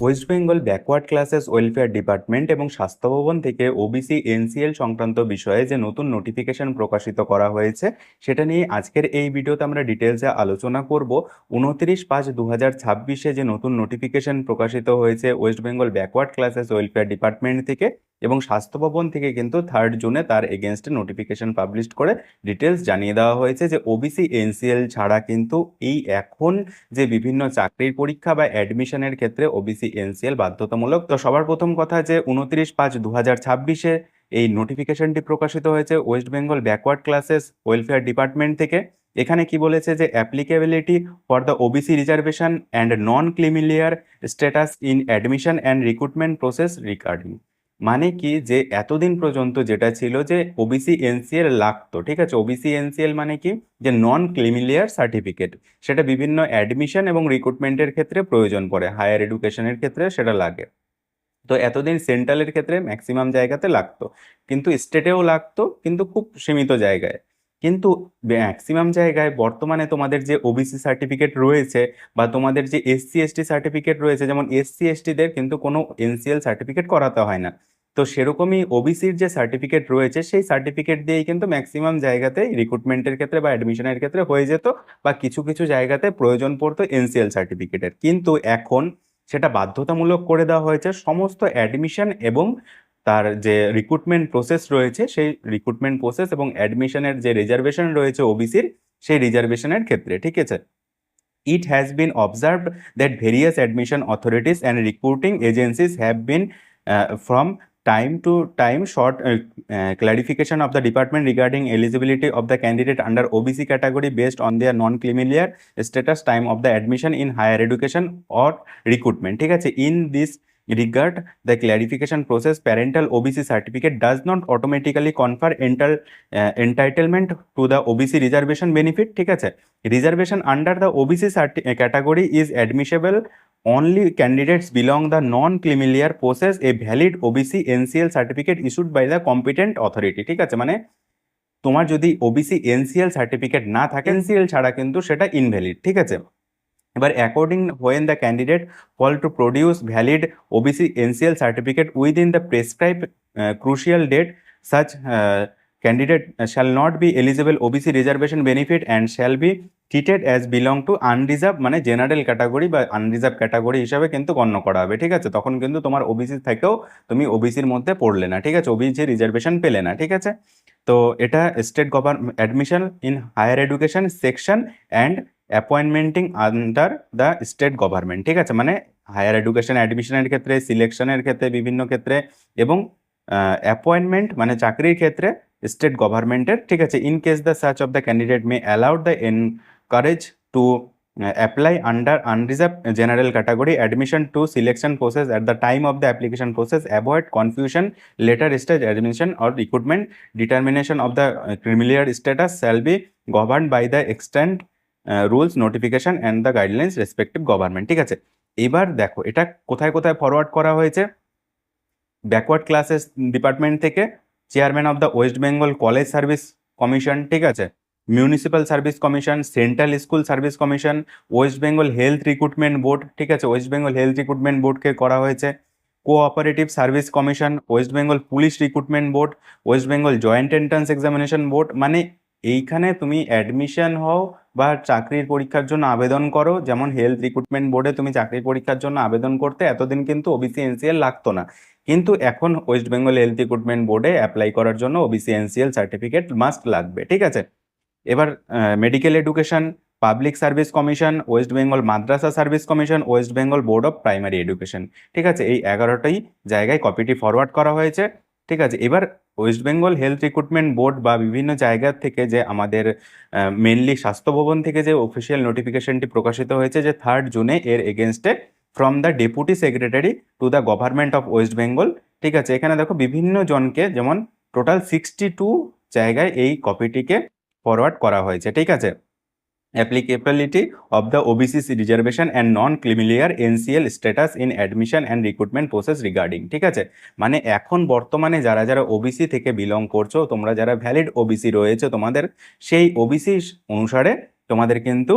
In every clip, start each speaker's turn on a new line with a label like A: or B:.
A: West Bengal backward classes welfare department এবং স্বাস্থ্য ভবন থেকে ওবিসি এনসিএল সংক্রান্ত বিষয়ে যে নতুন নোটিফিকেশন প্রকাশিত করা হয়েছে সেটা নিয়ে আজকের এই ভিডিওতে আমরা ডিটেলসে আলোচনা করব। 29/5/2026 যে নতুন নোটিফিকেশন প্রকাশিত হয়েছে West Bengal backward classes welfare department থেকে এবং স্বাস্থ্য ভবন থেকে কিন্তু 3 জুনে তার এগেনস্টে নোটিফিকেশন পাবলিশ করে ডিটেলস জানিয়ে দেওয়া হয়েছে যে ওবিসি এনসিএল ছাড়া কিন্তু এই এখন যে বিভিন্ন চাকরির পরীক্ষা বা অ্যাডমিশনের ক্ষেত্রে ওবিসি এনসিএল বাধ্যতামূলক। তো সবার প্রথম কথা যে 29/5/2026 এই নোটিফিকেশনটি প্রকাশিত হয়েছে West Bengal backward classes welfare department থেকে। এখানে কি বলেছে যে applicability for the OBC reservation and non creamy layer status in admission and recruitment process regarding. মানে কি যে এতদিন পর্যন্ত যেটা ছিল যে ওবিসি এনসিএল লাগতো, ঠিক আছে। ওবিসি এনসিএল মানে কি যে নন ক্রিমিলিয়ার সার্টিফিকেট, সেটা বিভিন্ন অ্যাডমিশন এবং রিক্রুটমেন্টের ক্ষেত্রে প্রয়োজন পড়ে, হায়ার এডুকেশনের ক্ষেত্রে সেটা লাগে। তো এতদিন সেন্ট্রালের ক্ষেত্রে ম্যাক্সিমাম জায়গাতে লাগতো, কিন্তু স্টেটেও লাগতো, কিন্তু খুব সীমিত জায়গায়। কিন্তু ম্যাক্সিমাম জায়গায় বর্তমানে তোমাদের যে ওবিসি সার্টিফিকেট রয়েছে বা তোমাদের যে এসসি এসটি সার্টিফিকেট রয়েছে, যেমন এসসি এসটিদের কিন্তু কোনো এনসিএল সার্টিফিকেট করাতে হয় না। তো সেরকমই ওবিসির যে সার্টিফিকেট রয়েছে সেই সার্টিফিকেট দিয়েই কিন্তু ম্যাক্সিমাম জায়গাতে রিক্রুটমেন্টের ক্ষেত্রে বা অ্যাডমিশনের ক্ষেত্রে হয়ে যেত, বা কিছু কিছু জায়গাতে প্রয়োজন পড়তো এনসিএল সার্টিফিকেটের। কিন্তু এখন সেটা বাধ্যতামূলক করে দেওয়া হয়েছে সমস্ত অ্যাডমিশন এবং তার যে রিক্রুটমেন্ট প্রসেস রয়েছে সেই রিক্রুটমেন্ট প্রসেস এবং অ্যাডমিশনের যে রিজার্ভেশন রয়েছে ওবিসির সেই রিজার্ভেশনের ক্ষেত্রে, ঠিক আছে। It has been observed that various admission authorities and recruiting agencies have been from time to time short clarification of the department regarding eligibility of the candidate under OBC category based on their non-familiar status, time of the admission in higher education or recruitment, ঠিক আছে। In this regard, the clarification process parental OBC certificate does not automatically confer entitlement to the OBC reservation benefit, ঠিক আছে। Reservation under the OBC category is admissible only candidates belong the non-familiar possess a valid OBC NCL certificate issued by the competent authority, ঠিক আছে। মানে তোমার যদি OBC NCL certificate না থাকে, NCL ছাড়া কিন্তু সেটা ইনভ্যালিড, ঠিক আছে। এবার according when the candidate fail to produce valid OBC NCL certificate within the prescribe crucial date, such candidate shall not be eligible OBC reservation benefit and shall be treated as belong to unreserved, মানে general category বা unreserved category হিসাবে কিন্তু গণ্য করা হবে, ঠিক আছে। তখন কিন্তু তোমার ওবিসি থেকেও তুমি ওবিসির মধ্যে পড়লে না, ঠিক আছে, ওবিসি রিজার্ভেশন পেলে না, ঠিক আছে। তো এটা state government admission in higher education section and appointmenting under the state government, ঠিক আছে। মানে হায়ার এডুকেশন অ্যাডমিশনের ক্ষেত্রে, সিলেকশনের ক্ষেত্রে, বিভিন্ন ক্ষেত্রে এবং অ্যাপয়েন্টমেন্ট মানে চাকরির ক্ষেত্রে স্টেট গভর্নমেন্টের, ঠিক আছে। In case the search of the candidate may allowed the encourage to apply under unreserved general category admission to selection process at the time of the application process, avoid confusion, later stage admission or recruitment, determination of the familiar status shall be governed by the extant rules notification and the guidelines respective government, ঠিক আছে। এবার দেখো এটা কোথায় কোথায় forward করা হয়েছে। Backward classes department থেকে chairman of the West Bengal college service commission, ঠিক আছে, municipal service commission, central school service commission, West Bengal health recruitment board, ঠিক আছে, ওয়েস্ট বেঙ্গল হেলথ রিক্রুটমেন্ট বোর্ডকে করা হয়েছে। Cooperative service commission, West Bengal police recruitment board, West Bengal joint entrance examination board. মানে এইখানে তুমি অ্যাডমিশন হও বা চাকরির পরীক্ষার জন্য আবেদন করো, যেমন হেলথ রিক্রুটমেন্ট বোর্ডে তুমি চাকরির পরীক্ষার জন্য আবেদন করতে এতদিন কিন্তু ওবিসি এনসিএল লাগতো না, কিন্তু এখন ওয়েস্ট বেঙ্গল হেলথ রিক্রুটমেন্ট বোর্ডে অ্যাপ্লাই করার জন্য ওবিসি এনসিএল সার্টিফিকেট মাস্ট লাগবে, ঠিক আছে। এবার medical education, public service commission, West Bengal Madrasa service commission, West Bengal board of primary education, ঠিক আছে। এই 11টাই জায়গায় কপিটি ফরওয়ার্ড করা হয়েছে, ঠিক আছে। এবার West Bengal health recruitment board বা বিভিন্ন জায়গা থেকে যে আমাদের মেনলি স্বাস্থ্য ভবন থেকে যে অফিসিয়াল নোটিফিকেশনটি প্রকাশিত হয়েছে যে 3 জুনে, এর এগেনস্টে from the deputy secretary to the government of West Bengal, ঠিক আছে। এখানে দেখো বিভিন্ন জনকে, যেমন টোটাল 62 জায়গায় এই কপিটিকে ফরওয়ার্ড করা হয়েছে, ঠিক আছে। applicability of the OBC reservation and non-familiar NCL status in admission and recruitment process regarding, ঠিক আছে। মানে এখন বর্তমানে যারা যারা ওবিসি থেকে বিলং করছো, তোমরা যারা ভ্যালিড ওবিসি রয়েছে তোমাদের, সেই ওবিসি অনুসারে তোমাদের কিন্তু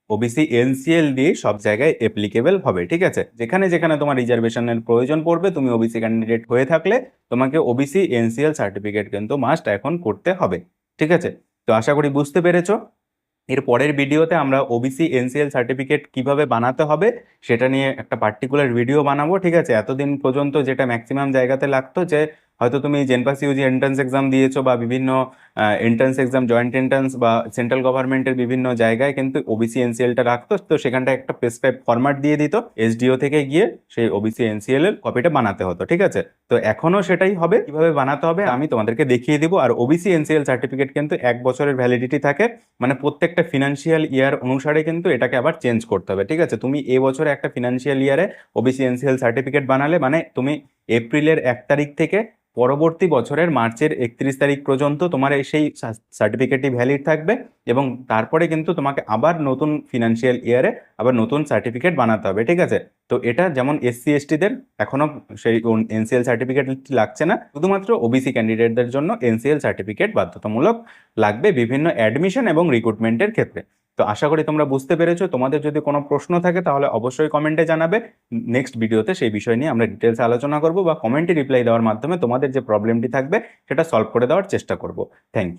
A: ওবিসি এনসিএল দিয়ে সব জায়গায় অ্যাপ্লিকেবল হবে, ঠিক আছে? যেখানে যেখানে তোমার রিজার্ভেশনের প্রয়োজন পড়বে, তুমি ওবিসি ক্যান্ডিডেট হয়ে থাকলে তোমাকে ওবিসি এনসিএল সার্টিফিকেট কিন্তু মাস্ট এখন করতে হবে, ঠিক আছে? তো আশা করি বুঝতে পেরেছো। এর পরের ভিডিওতে আমরা ওবিসি এনসিএল সার্টিফিকেট কিভাবে বানাতে হবে সেটা নিয়ে একটা পার্টিকুলার ভিডিও বানাবো, ঠিক আছে? এতদিন পর্যন্ত যেটা ম্যাক্সিমাম জায়গাতে লাগতো যে হয়তো তুমি জেনপাস ইউজি এন্ট্রান্স এক্সাম দিয়েছো বা বিভিন্ন এন্ট্রান্স এক্সাম, জয়েন্ট এন্ট্রান্স বা সেন্ট্রাল গভর্নমেন্টের বিভিন্ন জায়গায় কিন্তু ওবিসি এনসিএলটা রাখতো, তো সেখানটা একটা প্রেসক্রাইব ফরম্যাট দিয়ে দিত, এসডিও থেকে গিয়ে সেই ওবিসি এনসিএল এর কপিটা বানাতে হতো, ঠিক আছে? তো এখনো সেটাই হবে। কিভাবে বানাতে হবে আমি তোমাদেরকে দেখিয়ে দিব। আর ওবিসি এনসিএল সার্টিফিকেট কিন্তু 1 বছরের ভ্যালিডিটি থাকে, মানে প্রত্যেকটা ফিনান্সিয়াল ইয়ার অনুসারে কিন্তু এটাকে আবার চেঞ্জ করতে হবে, ঠিক আছে? তুমি এবছরে একটা ফিনান্সিয়াল ইয়ারে ওবিসি এনসিএল সার্টিফিকেট বানালে মানে তুমি এপ্রিলের 1 তারিখ থেকে পরবর্তী বছরের মার্চের 31 তারিখ পর্যন্ত তোমার সেই সার্টিফিকেটটি ভ্যালিড থাকবে, এবং তারপরে কিন্তু তোমাকে আবার নতুন ফিনান্সিয়াল ইয়ারে আবার নতুন সার্টিফিকেট বানাতে হবে, ঠিক আছে? তো এটা যেমন এসসি এসটিদের এখনো সেই এনসিএল সার্টিফিকেট লাগছে না, শুধুমাত্র ওবিসি ক্যান্ডিডেটদের জন্য এনসিএল সার্টিফিকেট বাধ্যতামূলক লাগবে বিভিন্ন অ্যাডমিশন এবং রিক্রুটমেন্টের ক্ষেত্রে। তো আশা করি তোমরা বুঝতে পেরেছো। তোমাদের যদি কোনো প্রশ্ন থাকে তাহলে অবশ্যই কমেন্টে জানাবে। নেক্সট ভিডিওতে সেই বিষয় নিয়ে আমরা ডিটেলস আলোচনা করব, বা কমেন্টে রিপ্লাই দেওয়ার মাধ্যমে তোমাদের যে প্রবলেমটি থাকবে সেটা সলভ করে দেওয়ার চেষ্টা করব। Thank you.